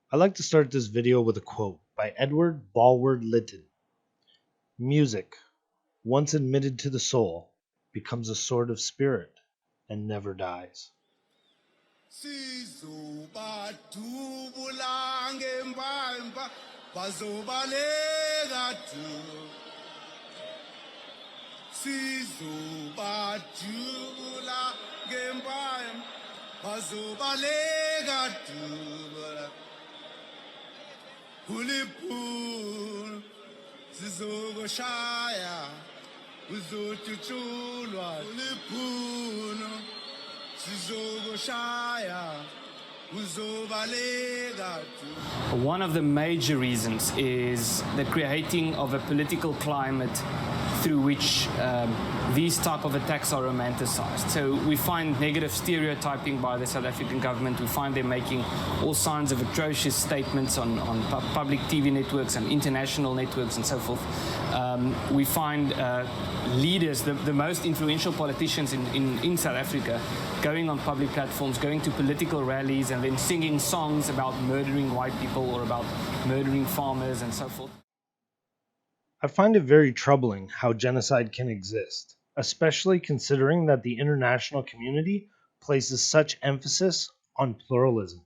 I like to start this video with a quote by Edward Ballward Lytton. Music, once admitted to the soul, becomes a sort of spirit and never dies. Uliphul sizokushaya uzotshutshulwa uliphuno sizokushaya uzobaleka. One of the major reasons is the creating of a political climate through which these type of attacks are romanticized. So we find negative stereotyping by the South African government. We find them making all kinds of atrocious statements on public TV networks and international networks and so forth. We find leaders, the most influential politicians in South Africa, going on public platforms, going to political rallies and then singing songs about murdering white people or about murdering farmers and so forth. I find it very troubling how genocide can exist, especially considering that the international community places such emphasis on pluralism.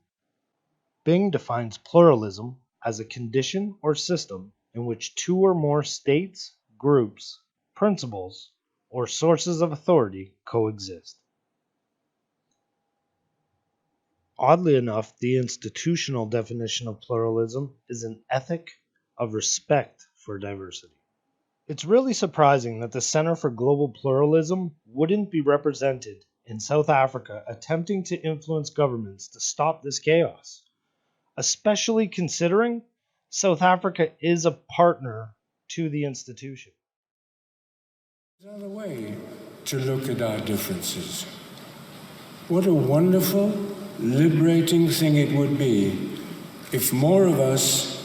Bing defines pluralism as a condition or system in which two or more states, groups, principles, or sources of authority coexist. Oddly enough, the institutional definition of pluralism is an ethic of respect for diversity. It's really surprising that the Center for Global Pluralism wouldn't be represented in South Africa attempting to influence governments to stop this chaos, especially considering South Africa is a partner to the institution. There's another way to look at our differences. What a wonderful, liberating thing it would be if more of us,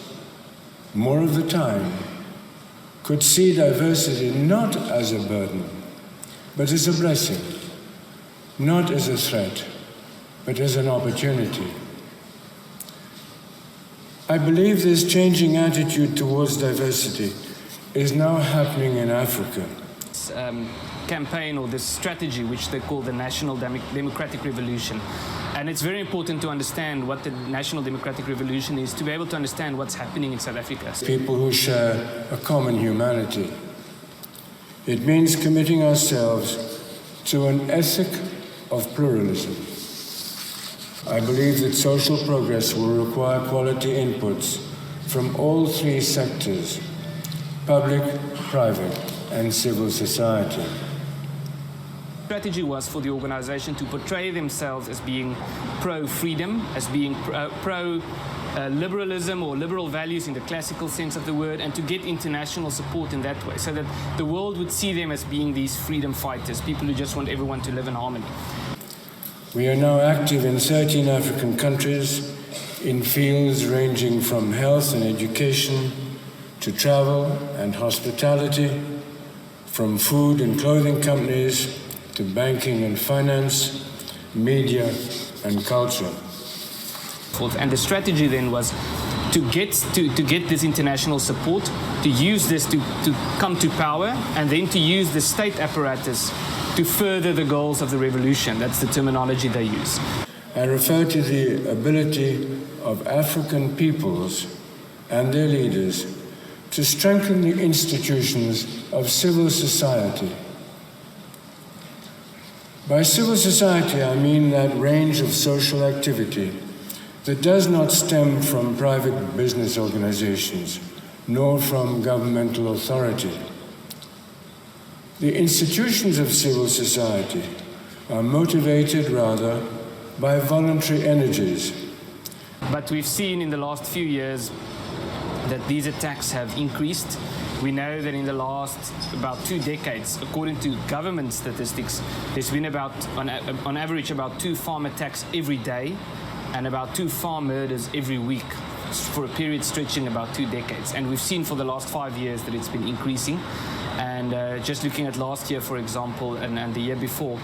more of the time, could see diversity not as a burden, but as a blessing, not as a threat, but as an opportunity. I believe this changing attitude towards diversity is now happening in Africa. This campaign or this strategy, which they call the National Democratic Revolution. And it's very important to understand what the National Democratic Revolution is, to be able to understand what's happening in South Africa. People who share a common humanity. It means committing ourselves to an ethic of pluralism. I believe that social progress will require quality inputs from all three sectors: public, private, and civil society. The strategy was for the organization to portray themselves as being pro-freedom, as being pro-liberalism or liberal values in the classical sense of the word, and to get international support in that way, so that the world would see them as being these freedom fighters, people who just want everyone to live in harmony. We are now active in 13 African countries in fields ranging from health and education to travel and hospitality, from food and clothing companies to banking and finance, media and culture. And the strategy then was to get this international support, to use this to come to power, and then to use the state apparatus to further the goals of the revolution. That's the terminology they use. I refer to the ability of African peoples and their leaders to strengthen the institutions of civil society. By civil society, I mean that range of social activity that does not stem from private business organizations, nor from governmental authority. The institutions of civil society are motivated rather by voluntary energies. But we've seen in the last few years that these attacks have increased. We know that in the last about 2 decades, according to government statistics, there's been about, on average, about 2 farm attacks every day and about 2 farm murders every week for a period stretching about 2 decades. And we've seen for the last 5 years that it's been increasing. And just looking at last year, for example, and the year before,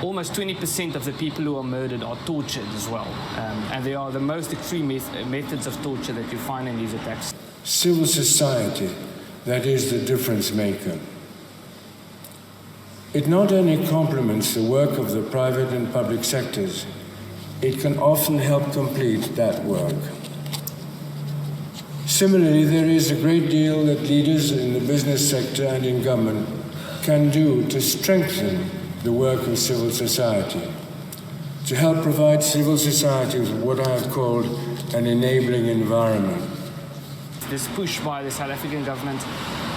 almost 20% of the people who are murdered are tortured as well. And they are the most extreme methods of torture that you find in these attacks. Civil society, that is the difference maker. It not only complements the work of the private and public sectors, it can often help complete that work. Similarly, there is a great deal that leaders in the business sector and in government can do to strengthen the work of civil society, to help provide civil society with what I have called an enabling environment. This push by the South African government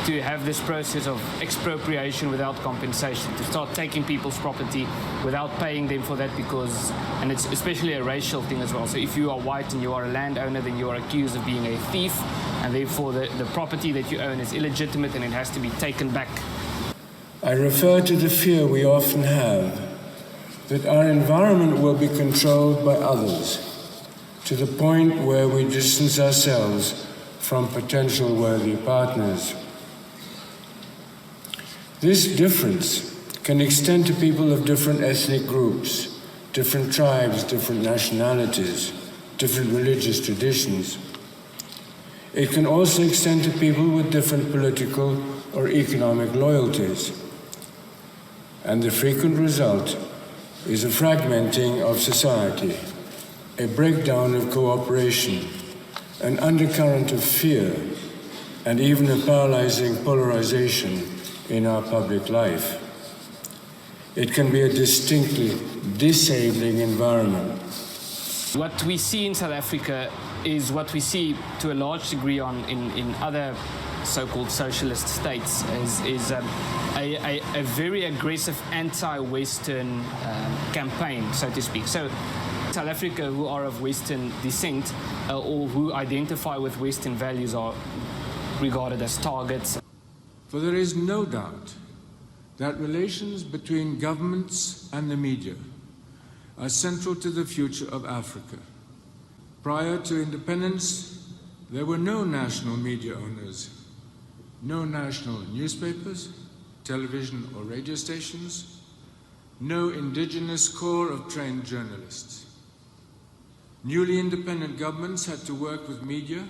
to have this process of expropriation without compensation, to start taking people's property without paying them for that, because, and it's especially a racial thing as well. So if you are white and you are a landowner, then you are accused of being a thief, and therefore the property that you own is illegitimate and it has to be taken back. I refer to the fear we often have that our environment will be controlled by others, to the point where we distance ourselves from potential worthy partners. This difference can extend to people of different ethnic groups, different tribes, different nationalities, different religious traditions. It can also extend to people with different political or economic loyalties. And the frequent result is a fragmenting of society, a breakdown of cooperation, an undercurrent of fear, and even a paralyzing polarization in our public life. It can be a distinctly disabling environment. What we see in South Africa is what we see to a large degree in other so-called socialist states, is a very aggressive anti-Western campaign, so to speak. So South Africa, who are of Western descent or who identify with Western values, are regarded as targets. For there is no doubt that relations between governments and the media are central to the future of Africa. Prior to independence, there were no national media owners, no national newspapers, television or radio stations, no indigenous corps of trained journalists. Newly independent governments had to work with media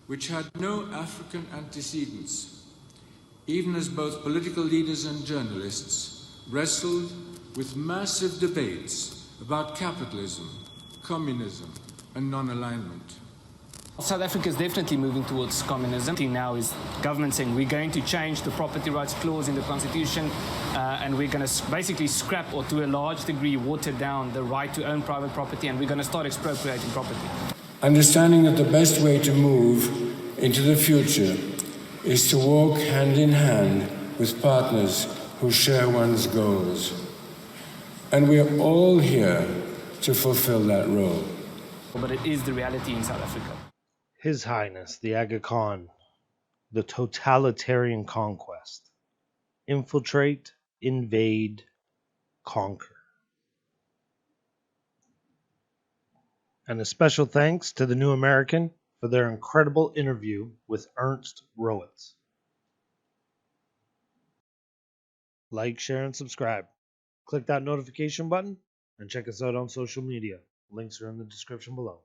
which had no African antecedents, even as both political leaders and journalists wrestled with massive debates about capitalism, communism, and non-alignment. South Africa is definitely moving towards communism. Now is government saying we're going to change the property rights clause in the constitution and we're going to basically scrap, or to a large degree water down, the right to own private property, and we're going to start expropriating property. Understanding that the best way to move into the future is to walk hand in hand with partners who share one's goals. And we are all here to fulfill that role. But it is the reality in South Africa. His Highness the Aga Khan, the totalitarian conquest. Infiltrate, invade, conquer. And a special thanks to the New American for their incredible interview with Ernst Rowitz. Like, share, and subscribe. Click that notification button and check us out on social media. Links are in the description below.